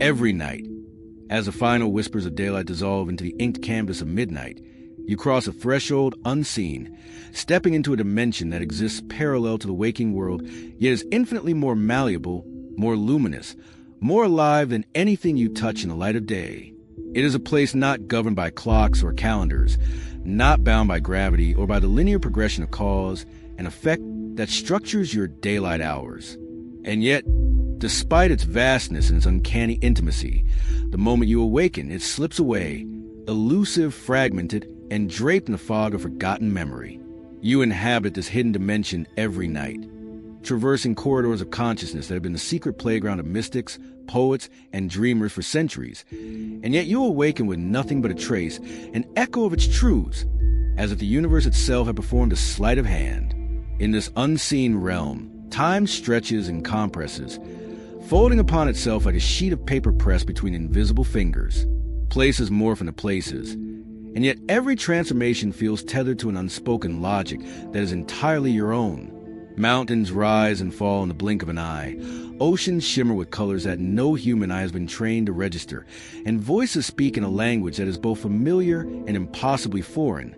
Every night, as the final whispers of daylight dissolve into the inked canvas of midnight, you cross a threshold unseen, stepping into a dimension that exists parallel to the waking world, yet is infinitely more malleable, more luminous, more alive than anything you touch in the light of day. It is a place not governed by clocks or calendars, not bound by gravity or by the linear progression of cause and effect that structures your daylight hours. And yet, despite its vastness and its uncanny intimacy, the moment you awaken, it slips away, elusive, fragmented, and draped in the fog of forgotten memory. You inhabit this hidden dimension every night, traversing corridors of consciousness that have been the secret playground of mystics, poets, and dreamers for centuries, and yet you awaken with nothing but a trace, an echo of its truths, as if the universe itself had performed a sleight of hand. In this unseen realm, time stretches and compresses, folding upon itself like a sheet of paper pressed between invisible fingers. Places morph into places, and yet every transformation feels tethered to an unspoken logic that is entirely your own. Mountains rise and fall in the blink of an eye. Oceans shimmer with colors that no human eye has been trained to register, and voices speak in a language that is both familiar and impossibly foreign,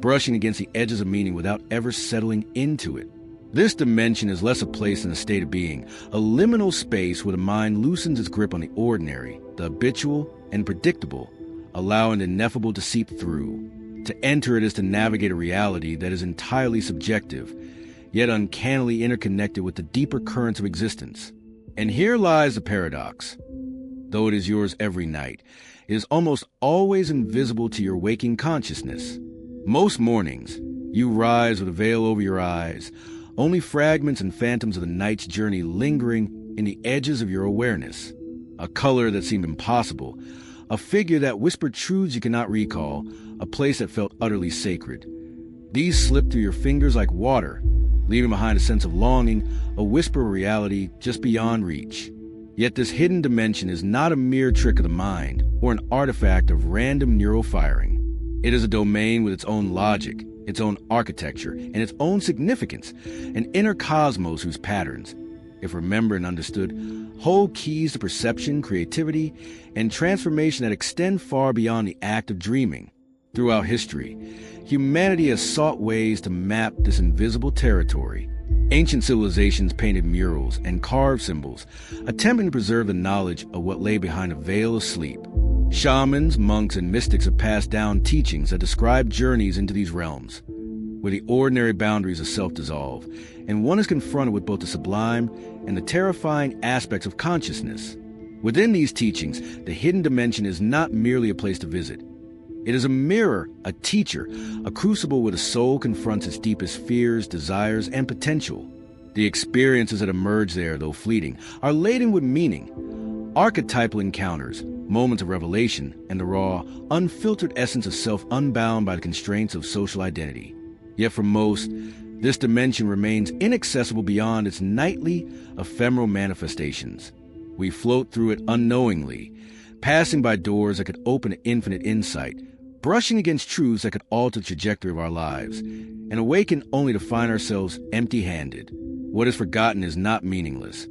brushing against the edges of meaning without ever settling into it. This dimension is less a place than a state of being, a liminal space where the mind loosens its grip on the ordinary, the habitual, and predictable, allowing the ineffable to seep through. To enter it is to navigate a reality that is entirely subjective, yet uncannily interconnected with the deeper currents of existence. And here lies the paradox. Though it is yours every night, it is almost always invisible to your waking consciousness. Most mornings, you rise with a veil over your eyes, only fragments and phantoms of the night's journey lingering in the edges of your awareness. A color that seemed impossible, a figure that whispered truths you cannot recall, a place that felt utterly sacred. These slip through your fingers like water, leaving behind a sense of longing, a whisper of reality just beyond reach. Yet this hidden dimension is not a mere trick of the mind or an artifact of random neural firing. It is a domain with its own logic, its own architecture, and its own significance, an inner cosmos whose patterns, if remembered and understood, hold keys to perception, creativity, and transformation that extend far beyond the act of dreaming. Throughout history, humanity has sought ways to map this invisible territory. Ancient civilizations painted murals and carved symbols, attempting to preserve the knowledge of what lay behind a veil of sleep. Shamans, monks, and mystics have passed down teachings that describe journeys into these realms, where the ordinary boundaries of self dissolve, and one is confronted with both the sublime and the terrifying aspects of consciousness. Within these teachings, the hidden dimension is not merely a place to visit. It is a mirror, a teacher, a crucible where the soul confronts its deepest fears, desires, and potential. The experiences that emerge there, though fleeting, are laden with meaning. Archetypal encounters, moments of revelation, and the raw, unfiltered essence of self unbound by the constraints of social identity. Yet for most, this dimension remains inaccessible beyond its nightly, ephemeral manifestations. We float through it unknowingly, passing by doors that could open to infinite insight, brushing against truths that could alter the trajectory of our lives, and awaken only to find ourselves empty-handed. What is forgotten is not meaningless.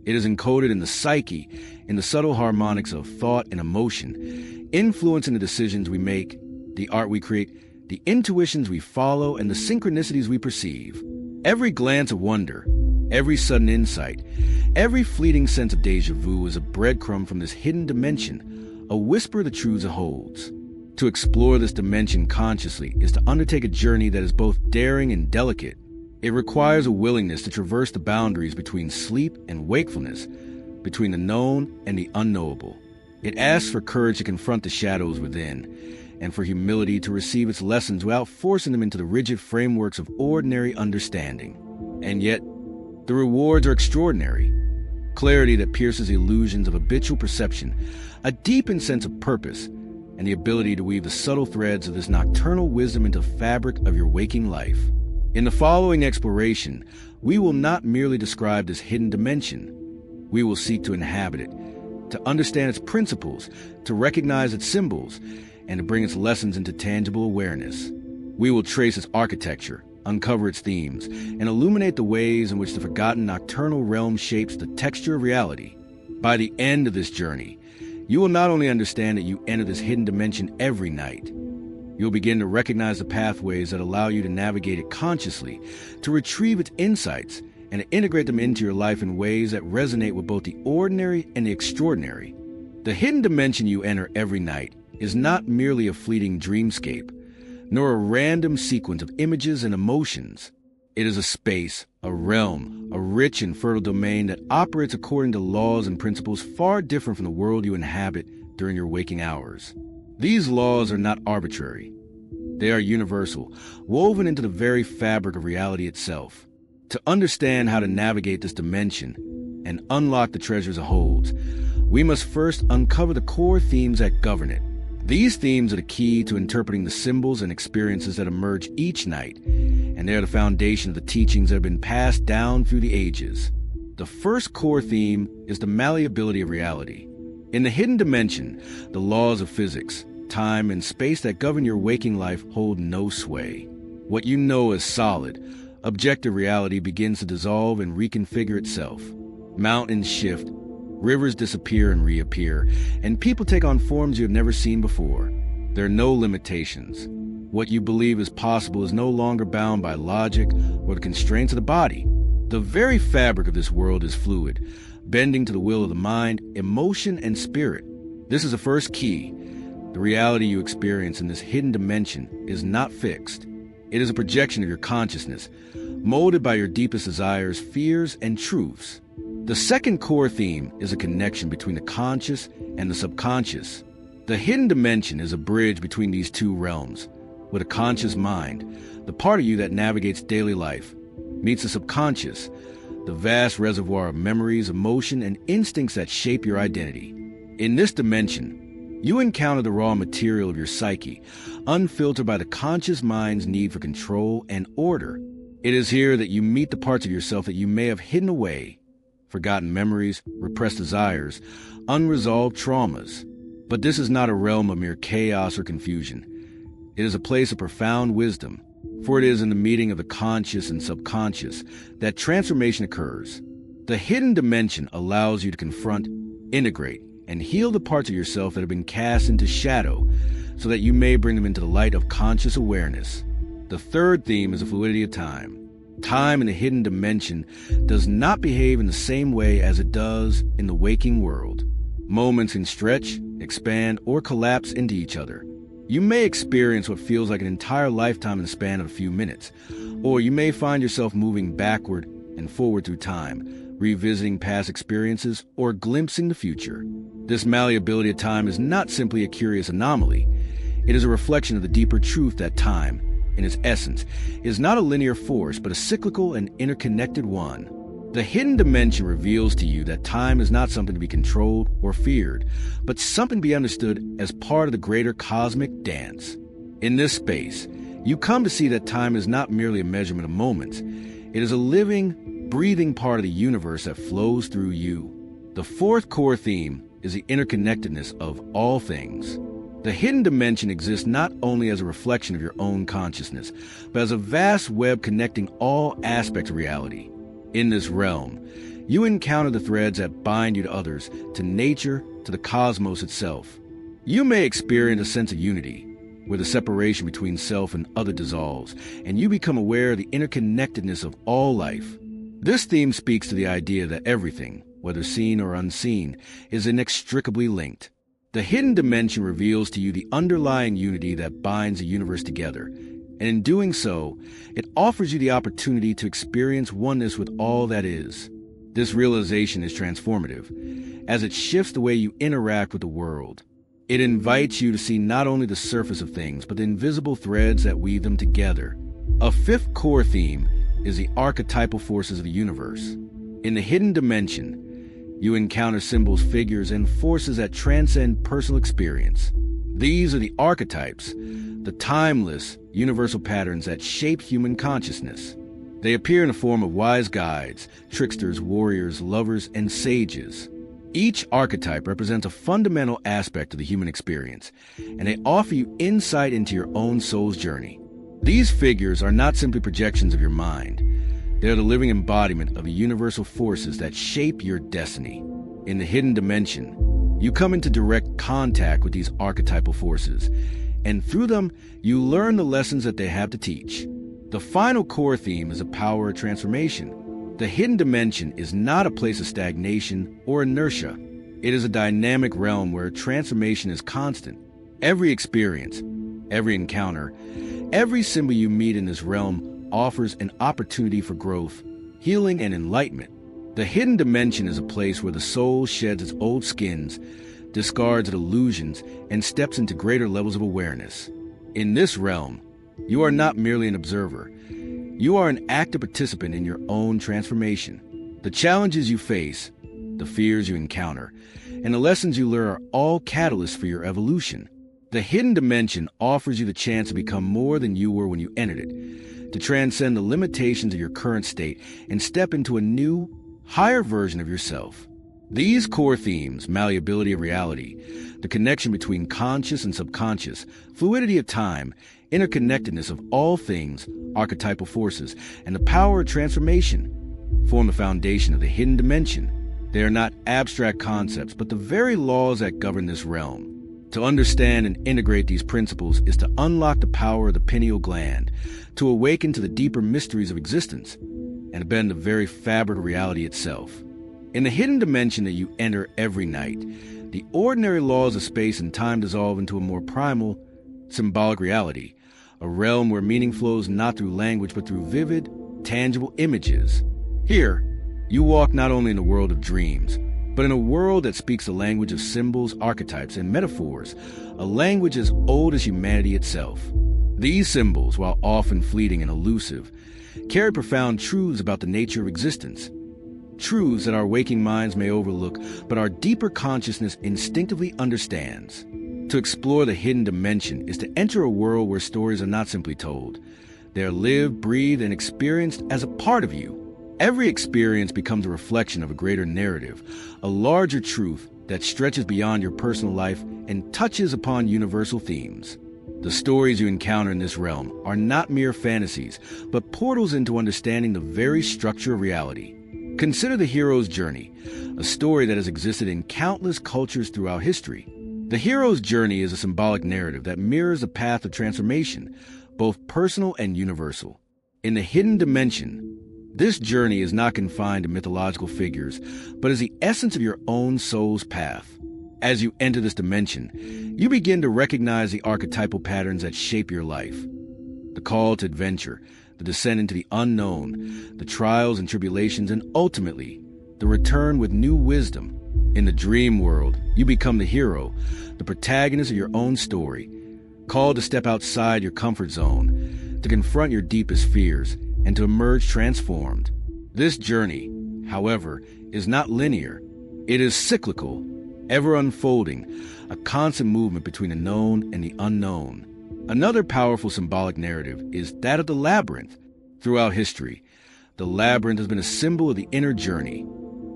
It is encoded in the psyche, in the subtle harmonics of thought and emotion, influencing the decisions we make, the art we create, the intuitions we follow, and the synchronicities we perceive. Every glance of wonder, every sudden insight, every fleeting sense of déjà vu is a breadcrumb from this hidden dimension, a whisper of the truths it holds. To explore this dimension consciously is to undertake a journey that is both daring and delicate. It requires a willingness to traverse the boundaries between sleep and wakefulness, between the known and the unknowable. It asks for courage to confront the shadows within, and for humility to receive its lessons without forcing them into the rigid frameworks of ordinary understanding. And yet, the rewards are extraordinary. Clarity that pierces the illusions of habitual perception, a deepened sense of purpose, and the ability to weave the subtle threads of this nocturnal wisdom into the fabric of your waking life. In the following exploration, we will not merely describe this hidden dimension. We will seek to inhabit it, to understand its principles, to recognize its symbols, and to bring its lessons into tangible awareness. We will trace its architecture, uncover its themes, and illuminate the ways in which the forgotten nocturnal realm shapes the texture of reality. By the end of this journey, you will not only understand that you enter this hidden dimension every night, you'll begin to recognize the pathways that allow you to navigate it consciously, to retrieve its insights, and to integrate them into your life in ways that resonate with both the ordinary and the extraordinary. The hidden dimension you enter every night is not merely a fleeting dreamscape, nor a random sequence of images and emotions. It is a space, a realm, a rich and fertile domain that operates according to laws and principles far different from the world you inhabit during your waking hours. These laws are not arbitrary. They are universal, woven into the very fabric of reality itself. To understand how to navigate this dimension and unlock the treasures it holds, we must first uncover the core themes that govern it. These themes are the key to interpreting the symbols and experiences that emerge each night, and they are the foundation of the teachings that have been passed down through the ages. The first core theme is the malleability of reality. In the hidden dimension, the laws of physics, time, and space that govern your waking life hold no sway. What you know as solid, objective reality begins to dissolve and reconfigure itself. Mountains shift, rivers disappear and reappear, and people take on forms you have never seen before. There are no limitations. What you believe is possible is no longer bound by logic or the constraints of the body. The very fabric of this world is fluid, bending to the will of the mind, emotion, and spirit. This is the first key. The reality you experience in this hidden dimension is not fixed. It is a projection of your consciousness, molded by your deepest desires, fears, and truths. The second core theme is a connection between the conscious and the subconscious. The hidden dimension is a bridge between these two realms. With a conscious mind, the part of you that navigates daily life, meets the subconscious, the vast reservoir of memories, emotion, and instincts that shape your identity. In this dimension, you encounter the raw material of your psyche, unfiltered by the conscious mind's need for control and order. It is here that you meet the parts of yourself that you may have hidden away, forgotten memories, repressed desires, unresolved traumas. But this is not a realm of mere chaos or confusion. It is a place of profound wisdom, for it is in the meeting of the conscious and subconscious that transformation occurs. The hidden dimension allows you to confront, integrate, and heal the parts of yourself that have been cast into shadow, so that you may bring them into the light of conscious awareness. The third theme is the fluidity of time. Time in the hidden dimension does not behave in the same way as it does in the waking world. Moments can stretch, expand, or collapse into each other. You may experience what feels like an entire lifetime in the span of a few minutes, or you may find yourself moving backward and forward through time, revisiting past experiences or glimpsing the future. This malleability of time is not simply a curious anomaly. It is a reflection of the deeper truth that time, in its essence, is not a linear force, but a cyclical and interconnected one. The hidden dimension reveals to you that time is not something to be controlled or feared, but something to be understood as part of the greater cosmic dance. In this space, you come to see that time is not merely a measurement of moments. It is a living, breathing part of the universe that flows through you. The fourth core theme is the interconnectedness of all things. The hidden dimension exists not only as a reflection of your own consciousness, but as a vast web connecting all aspects of reality. In this realm, you encounter the threads that bind you to others, to nature, to the cosmos itself. You may experience a sense of unity, where the separation between self and other dissolves, and you become aware of the interconnectedness of all life. This theme speaks to the idea that everything, whether seen or unseen, is inextricably linked. The hidden dimension reveals to you the underlying unity that binds the universe together, and in doing so, it offers you the opportunity to experience oneness with all that is. This realization is transformative, as it shifts the way you interact with the world. It invites you to see not only the surface of things, but the invisible threads that weave them together. A fifth core theme is the archetypal forces of the universe. In the hidden dimension, you encounter symbols, figures, and forces that transcend personal experience. These are the archetypes, the timeless, universal patterns that shape human consciousness. They appear in the form of wise guides, tricksters, warriors, lovers, and sages. Each archetype represents a fundamental aspect of the human experience, and they offer you insight into your own soul's journey. These figures are not simply projections of your mind. They are the living embodiment of the universal forces that shape your destiny. In the hidden dimension, you come into direct contact with these archetypal forces, and through them, you learn the lessons that they have to teach. The final core theme is the power of transformation. The hidden dimension is not a place of stagnation or inertia. It is a dynamic realm where transformation is constant. Every experience, every encounter, every symbol you meet in this realm offers an opportunity for growth, healing, and enlightenment. The hidden dimension is a place where the soul sheds its old skins, discards its illusions, and steps into greater levels of awareness. In this realm, you are not merely an observer. You are an active participant in your own transformation. The challenges you face, the fears you encounter, and the lessons you learn are all catalysts for your evolution. The hidden dimension offers you the chance to become more than you were when you entered it, to transcend the limitations of your current state and step into a new, higher version of yourself. These core themes, malleability of reality, the connection between conscious and subconscious, fluidity of time, interconnectedness of all things, archetypal forces, and the power of transformation, form the foundation of the hidden dimension. They are not abstract concepts, but the very laws that govern this realm. To understand and integrate these principles is to unlock the power of the pineal gland, to awaken to the deeper mysteries of existence, and to bend the very fabric of reality itself. In the hidden dimension that you enter every night, the ordinary laws of space and time dissolve into a more primal, symbolic reality, a realm where meaning flows not through language but through vivid, tangible images. Here, you walk not only in a world of dreams, but in a world that speaks the language of symbols, archetypes, and metaphors, a language as old as humanity itself. These symbols, while often fleeting and elusive, carry profound truths about the nature of existence, truths that our waking minds may overlook, but our deeper consciousness instinctively understands. To explore the hidden dimension is to enter a world where stories are not simply told. They are lived, breathed, and experienced as a part of you. Every experience becomes a reflection of a greater narrative, a larger truth that stretches beyond your personal life and touches upon universal themes. The stories you encounter in this realm are not mere fantasies, but portals into understanding the very structure of reality. Consider the hero's journey, a story that has existed in countless cultures throughout history. The hero's journey is a symbolic narrative that mirrors the path of transformation, both personal and universal. In the hidden dimension, this journey is not confined to mythological figures, but is the essence of your own soul's path. As you enter this dimension, you begin to recognize the archetypal patterns that shape your life. The call to adventure, the descent into the unknown, the trials and tribulations, and ultimately, the return with new wisdom. In the dream world, you become the hero, the protagonist of your own story, called to step outside your comfort zone, to confront your deepest fears, and to emerge transformed. This journey, however, is not linear. It is cyclical, ever unfolding, a constant movement between the known and the unknown. Another powerful symbolic narrative is that of the labyrinth. Throughout history, the labyrinth has been a symbol of the inner journey,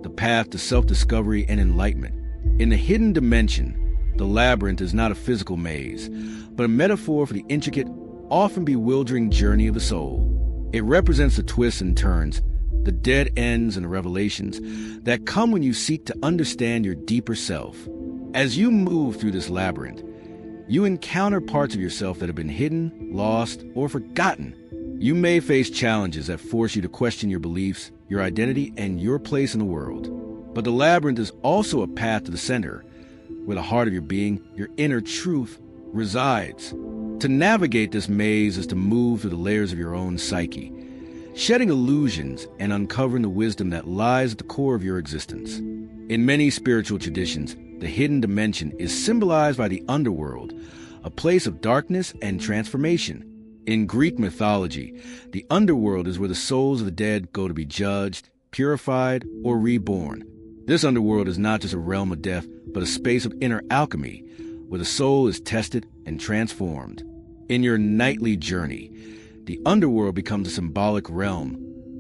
the path to self-discovery and enlightenment. In the hidden dimension, the labyrinth is not a physical maze, but a metaphor for the intricate, often bewildering journey of the soul. It represents the twists and turns, the dead ends and the revelations that come when you seek to understand your deeper self. As you move through this labyrinth, you encounter parts of yourself that have been hidden, lost, or forgotten. You may face challenges that force you to question your beliefs, your identity, and your place in the world. But the labyrinth is also a path to the center, where the heart of your being, your inner truth, resides. To navigate this maze is to move through the layers of your own psyche, shedding illusions and uncovering the wisdom that lies at the core of your existence. In many spiritual traditions, the hidden dimension is symbolized by the underworld, a place of darkness and transformation. In Greek mythology, the underworld is where the souls of the dead go to be judged, purified, or reborn. This underworld is not just a realm of death, but a space of inner alchemy, where the soul is tested and transformed. In your nightly journey, the underworld becomes a symbolic realm,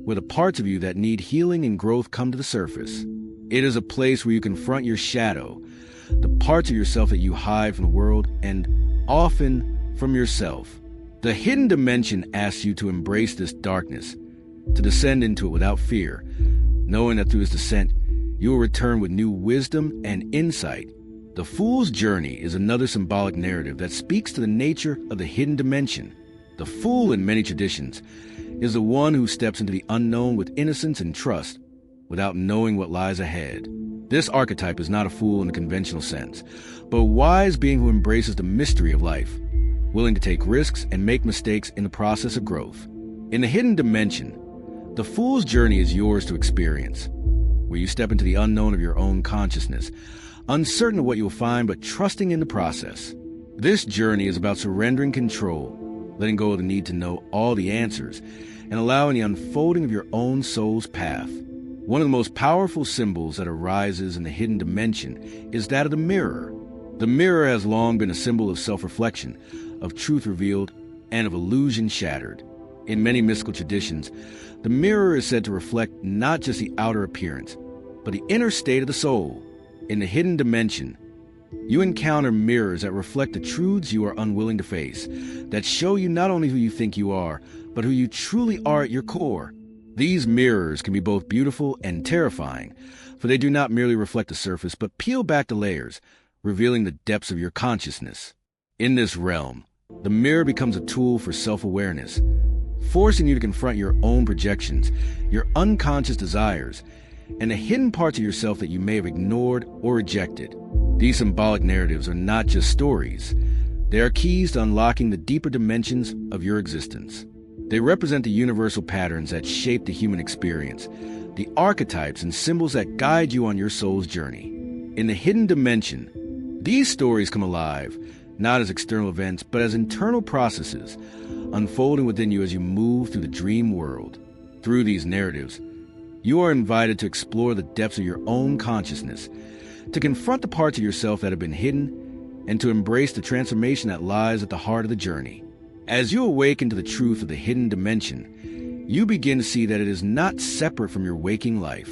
where the parts of you that need healing and growth come to the surface. It is a place where you confront your shadow, the parts of yourself that you hide from the world and often from yourself. The hidden dimension asks you to embrace this darkness, to descend into it without fear, knowing that through its descent, you will return with new wisdom and insight. The Fool's Journey is another symbolic narrative that speaks to the nature of the hidden dimension. The fool, in many traditions, is the one who steps into the unknown with innocence and trust, without knowing what lies ahead. This archetype is not a fool in the conventional sense, but a wise being who embraces the mystery of life, willing to take risks and make mistakes in the process of growth. In the hidden dimension, the Fool's Journey is yours to experience, where you step into the unknown of your own consciousness, uncertain of what you will find but trusting in the process. This journey is about surrendering control, letting go of the need to know all the answers, and allowing the unfolding of your own soul's path. One of the most powerful symbols that arises in the hidden dimension is that of the mirror. The mirror has long been a symbol of self-reflection, of truth revealed, and of illusion shattered. In many mystical traditions, the mirror is said to reflect not just the outer appearance, but the inner state of the soul. In the hidden dimension, you encounter mirrors that reflect the truths you are unwilling to face, that show you not only who you think you are, but who you truly are at your core. These mirrors can be both beautiful and terrifying, for they do not merely reflect the surface, but peel back the layers, revealing the depths of your consciousness. In this realm, the mirror becomes a tool for self-awareness, forcing you to confront your own projections, your unconscious desires, and the hidden parts of yourself that you may have ignored or rejected. These symbolic narratives are not just stories. They are keys to unlocking the deeper dimensions of your existence. They represent the universal patterns that shape the human experience, the archetypes and symbols that guide you on your soul's journey. In the hidden dimension, these stories come alive, not as external events, but as internal processes, unfolding within you as you move through the dream world. Through these narratives, you are invited to explore the depths of your own consciousness, to confront the parts of yourself that have been hidden, and to embrace the transformation that lies at the heart of the journey. As you awaken to the truth of the hidden dimension, you begin to see that it is not separate from your waking life.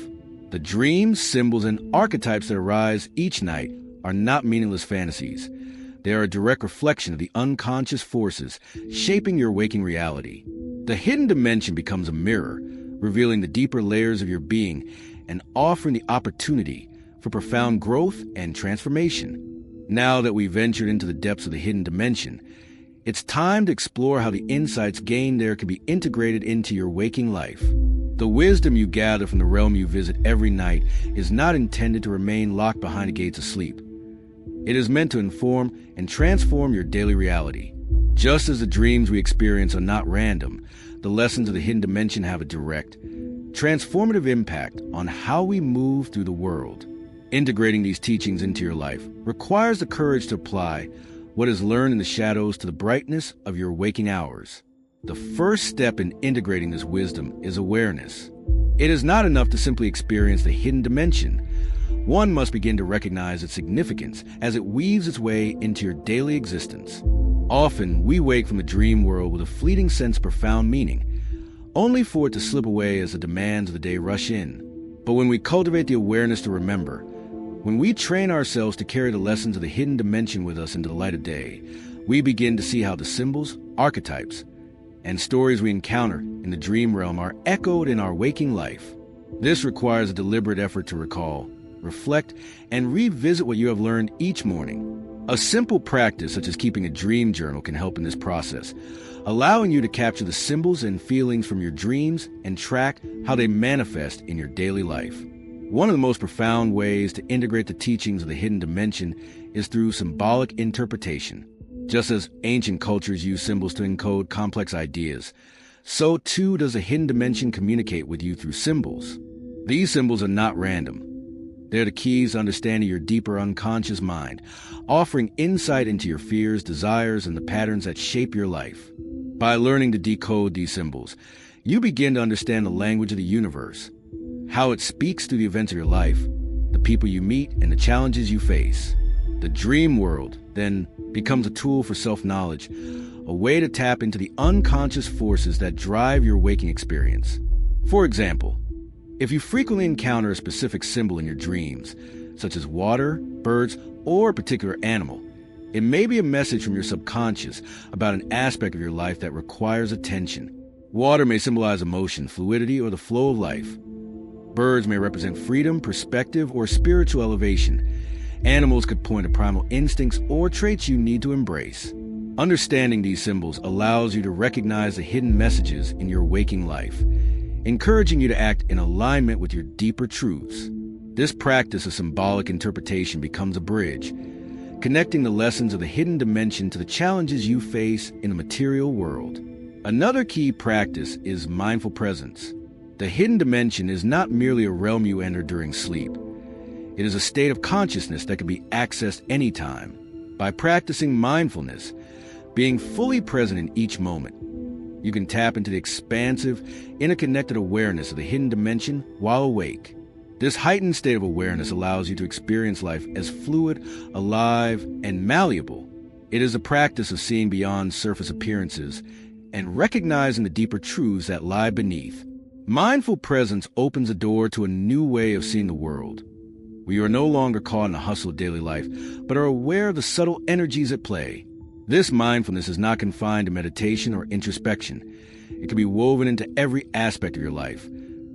The dreams, symbols, and archetypes that arise each night are not meaningless fantasies. They are a direct reflection of the unconscious forces shaping your waking reality. The hidden dimension becomes a mirror, revealing the deeper layers of your being and offering the opportunity for profound growth and transformation. Now that we've ventured into the depths of the hidden dimension, it's time to explore how the insights gained there can be integrated into your waking life. The wisdom you gather from the realm you visit every night is not intended to remain locked behind the gates of sleep. It is meant to inform and transform your daily reality. Just as the dreams we experience are not random, the lessons of the hidden dimension have a direct, transformative impact on how we move through the world. Integrating these teachings into your life requires the courage to apply what is learned in the shadows to the brightness of your waking hours. The first step in integrating this wisdom is awareness. It is not enough to simply experience the hidden dimension. One must begin to recognize its significance as it weaves its way into your daily existence. Often, we wake from the dream world with a fleeting sense of profound meaning, only for it to slip away as the demands of the day rush in. But when we cultivate the awareness to remember, when we train ourselves to carry the lessons of the hidden dimension with us into the light of day, we begin to see how the symbols, archetypes, and stories we encounter in the dream realm are echoed in our waking life. This requires a deliberate effort to recall, reflect, and revisit what you have learned each morning. A simple practice such as keeping a dream journal can help in this process, allowing you to capture the symbols and feelings from your dreams and track how they manifest in your daily life. One of the most profound ways to integrate the teachings of the hidden dimension is through symbolic interpretation. Just as ancient cultures use symbols to encode complex ideas, so too does the hidden dimension communicate with you through symbols. These symbols are not random. They're the keys to understanding your deeper unconscious mind, offering insight into your fears, desires, and the patterns that shape your life. By learning to decode these symbols, you begin to understand the language of the universe, how it speaks through the events of your life, the people you meet, and the challenges you face. The dream world, then, becomes a tool for self-knowledge, a way to tap into the unconscious forces that drive your waking experience. For example, if you frequently encounter a specific symbol in your dreams, such as water, birds, or a particular animal, it may be a message from your subconscious about an aspect of your life that requires attention. Water may symbolize emotion, fluidity, or the flow of life. Birds may represent freedom, perspective, or spiritual elevation. Animals could point to primal instincts or traits you need to embrace. Understanding these symbols allows you to recognize the hidden messages in your waking life, encouraging you to act in alignment with your deeper truths. This practice of symbolic interpretation becomes a bridge, connecting the lessons of the hidden dimension to the challenges you face in the material world. Another key practice is mindful presence. The hidden dimension is not merely a realm you enter during sleep. It is a state of consciousness that can be accessed anytime. By practicing mindfulness, being fully present in each moment, you can tap into the expansive, interconnected awareness of the hidden dimension while awake. This heightened state of awareness allows you to experience life as fluid, alive, and malleable. It is a practice of seeing beyond surface appearances and recognizing the deeper truths that lie beneath. Mindful presence opens the door to a new way of seeing the world. We are no longer caught in the hustle of daily life, but are aware of the subtle energies at play. This mindfulness is not confined to meditation or introspection. It can be woven into every aspect of your life,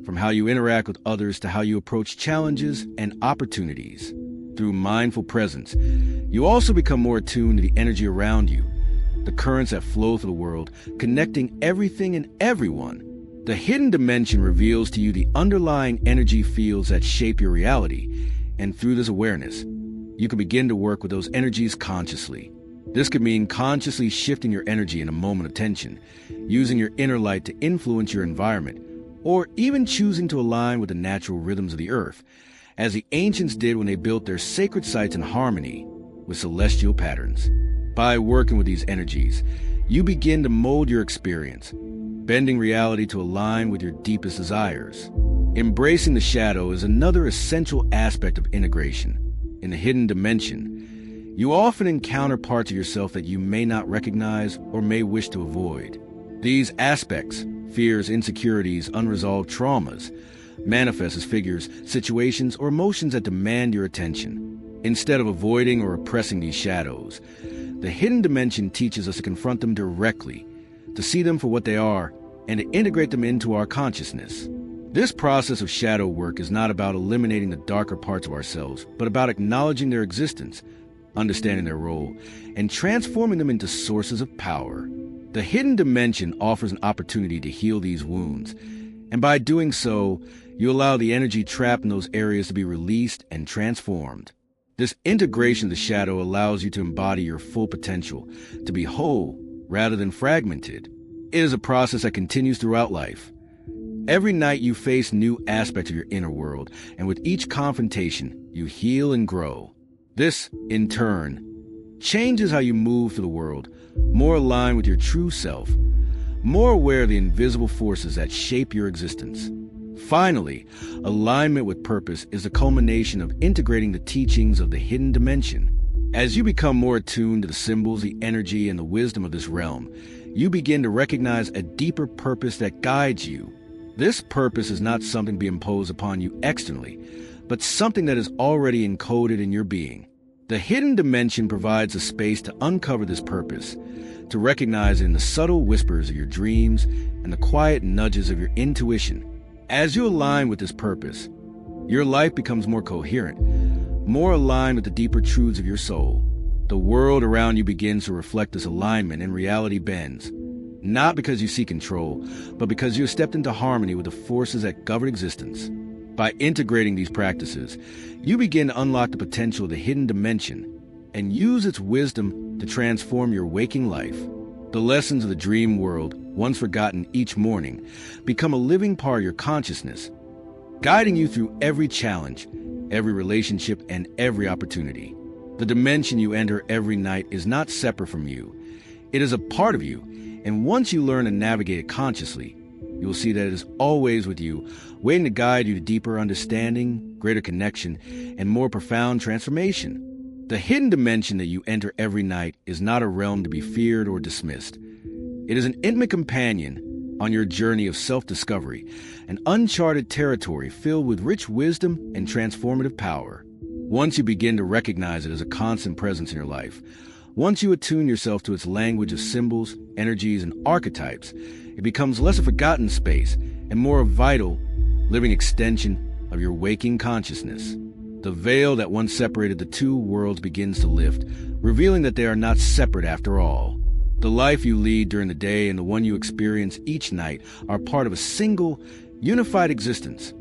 from how you interact with others to how you approach challenges and opportunities. Through mindful presence, you also become more attuned to the energy around you, the currents that flow through the world, connecting everything and everyone. The hidden dimension reveals to you the underlying energy fields that shape your reality, and through this awareness, you can begin to work with those energies consciously. This could mean consciously shifting your energy in a moment of tension, using your inner light to influence your environment, or even choosing to align with the natural rhythms of the earth, as the ancients did when they built their sacred sites in harmony with celestial patterns. By working with these energies, you begin to mold your experience, bending reality to align with your deepest desires. Embracing the shadow is another essential aspect of integration. In the hidden dimension, you often encounter parts of yourself that you may not recognize or may wish to avoid. These aspects, fears, insecurities, unresolved traumas, manifest as figures, situations, or emotions that demand your attention. Instead of avoiding or oppressing these shadows, the hidden dimension teaches us to confront them directly, to see them for what they are, and to integrate them into our consciousness. This process of shadow work is not about eliminating the darker parts of ourselves, but about acknowledging their existence, understanding their role, and transforming them into sources of power. The hidden dimension offers an opportunity to heal these wounds, and by doing so, you allow the energy trapped in those areas to be released and transformed. This integration of the shadow allows you to embody your full potential, to be whole rather than fragmented. It is a process that continues throughout life. Every night you face new aspects of your inner world, and with each confrontation, you heal and grow. This, in turn, changes how you move through the world, more aligned with your true self, more aware of the invisible forces that shape your existence. Finally, alignment with purpose is the culmination of integrating the teachings of the hidden dimension. As you become more attuned to the symbols, the energy, and the wisdom of this realm, you begin to recognize a deeper purpose that guides you. This purpose is not something to be imposed upon you externally, but something that is already encoded in your being. The hidden dimension provides a space to uncover this purpose, to recognize it in the subtle whispers of your dreams and the quiet nudges of your intuition. As you align with this purpose, your life becomes more coherent, more aligned with the deeper truths of your soul. The world around you begins to reflect this alignment, and reality bends. Not because you seek control, but because you have stepped into harmony with the forces that govern existence. By integrating these practices, you begin to unlock the potential of the hidden dimension and use its wisdom to transform your waking life. The lessons of the dream world, once forgotten each morning, become a living part of your consciousness, guiding you through every challenge, every relationship, and every opportunity. The dimension you enter every night is not separate from you. It is a part of you. And once you learn to navigate it consciously, you will see that it is always with you, waiting to guide you to deeper understanding, greater connection, and more profound transformation. The hidden dimension that you enter every night is not a realm to be feared or dismissed. It is an intimate companion on your journey of self-discovery, an uncharted territory filled with rich wisdom and transformative power. Once you begin to recognize it as a constant presence in your life, once you attune yourself to its language of symbols, energies, and archetypes, it becomes less a forgotten space and more a vital, living extension of your waking consciousness. The veil that once separated the two worlds begins to lift, revealing that they are not separate after all. The life you lead during the day and the one you experience each night are part of a single, unified existence,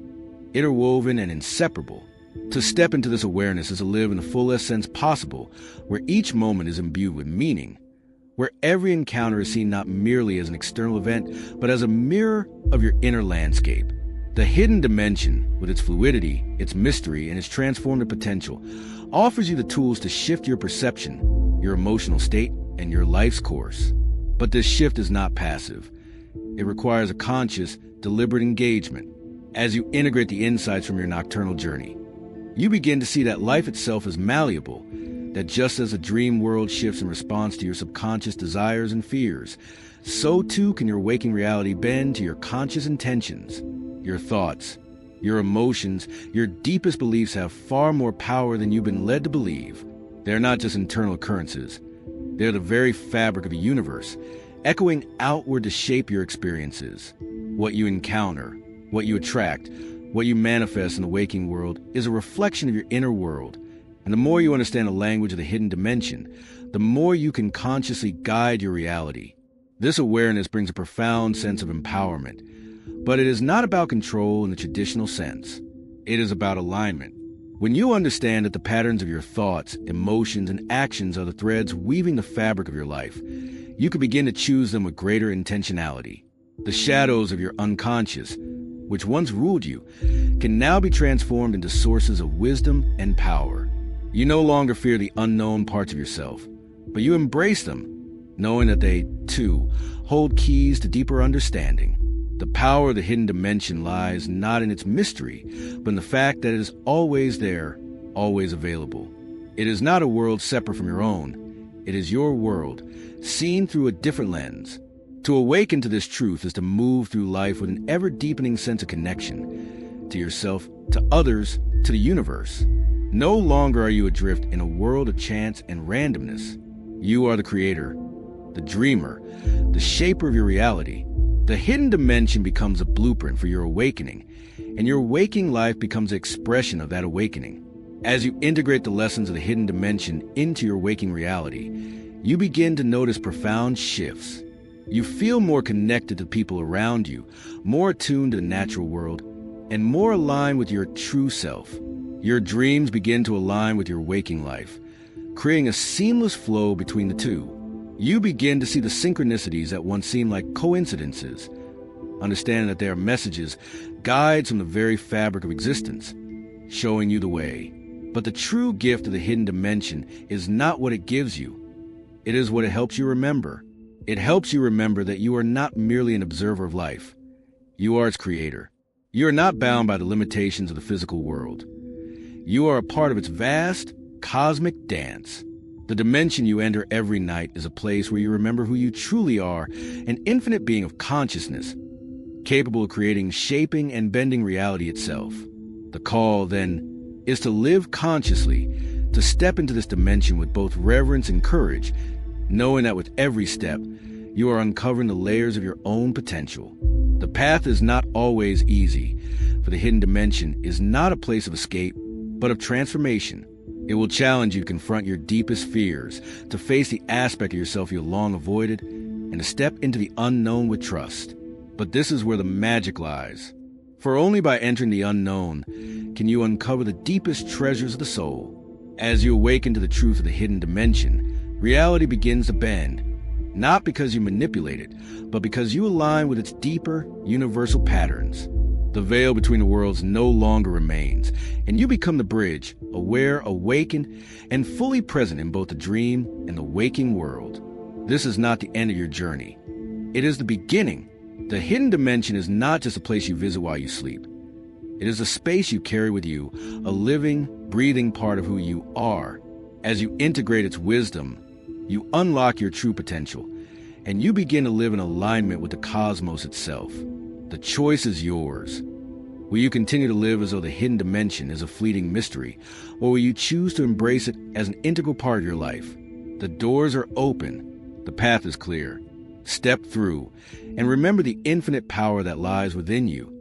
interwoven and inseparable. To step into this awareness is to live in the fullest sense possible, where each moment is imbued with meaning, where every encounter is seen not merely as an external event, but as a mirror of your inner landscape. The hidden dimension, with its fluidity, its mystery, and its transformative potential, offers you the tools to shift your perception, your emotional state, and your life's course. But this shift is not passive. It requires a conscious, deliberate engagement. As you integrate the insights from your nocturnal journey, you begin to see that life itself is malleable, that just as a dream world shifts in response to your subconscious desires and fears, so too can your waking reality bend to your conscious intentions. Your thoughts, your emotions, your deepest beliefs have far more power than you've been led to believe. They're not just internal occurrences. They're the very fabric of the universe, echoing outward to shape your experiences. What you encounter, what you attract, what you manifest in the waking world is a reflection of your inner world. And the more you understand the language of the hidden dimension, the more you can consciously guide your reality. This awareness brings a profound sense of empowerment. But it is not about control in the traditional sense. It is about alignment. When you understand that the patterns of your thoughts, emotions, and actions are the threads weaving the fabric of your life, you can begin to choose them with greater intentionality. The shadows of your unconscious, which once ruled you, can now be transformed into sources of wisdom and power. You no longer fear the unknown parts of yourself, but you embrace them, knowing that they, too, hold keys to deeper understanding. The power of the hidden dimension lies not in its mystery, but in the fact that it is always there, always available. It is not a world separate from your own. It is your world, seen through a different lens. To awaken to this truth is to move through life with an ever-deepening sense of connection to yourself, to others, to the universe. No longer are you adrift in a world of chance and randomness. You are the creator, the dreamer, the shaper of your reality. The hidden dimension becomes a blueprint for your awakening, and your waking life becomes an expression of that awakening. As you integrate the lessons of the hidden dimension into your waking reality, you begin to notice profound shifts. You feel more connected to people around you, more attuned to the natural world, and more aligned with your true self. Your dreams begin to align with your waking life, creating a seamless flow between the two. You begin to see the synchronicities that once seemed like coincidences, understanding that they are messages, guides from the very fabric of existence, showing you the way. But the true gift of the hidden dimension is not what it gives you. It is what it helps you remember. It helps you remember that you are not merely an observer of life. You are its creator. You are not bound by the limitations of the physical world. You are a part of its vast, cosmic dance. The dimension you enter every night is a place where you remember who you truly are, an infinite being of consciousness, capable of creating, shaping, and bending reality itself. The call, then, is to live consciously, to step into this dimension with both reverence and courage, knowing that with every step, you are uncovering the layers of your own potential. The path is not always easy, for the hidden dimension is not a place of escape, but of transformation. It will challenge you to confront your deepest fears, to face the aspect of yourself you long avoided, and to step into the unknown with trust. But this is where the magic lies. For only by entering the unknown can you uncover the deepest treasures of the soul. As you awaken to the truth of the hidden dimension, reality begins to bend, not because you manipulate it, but because you align with its deeper, universal patterns. The veil between the worlds no longer remains, and you become the bridge, aware, awakened, and fully present in both the dream and the waking world. This is not the end of your journey. It is the beginning. The hidden dimension is not just a place you visit while you sleep. It is a space you carry with you, a living, breathing part of who you are. As you integrate its wisdom, you unlock your true potential, and you begin to live in alignment with the cosmos itself. The choice is yours. Will you continue to live as though the hidden dimension is a fleeting mystery, or will you choose to embrace it as an integral part of your life? The doors are open. The path is clear. Step through, and remember the infinite power that lies within you,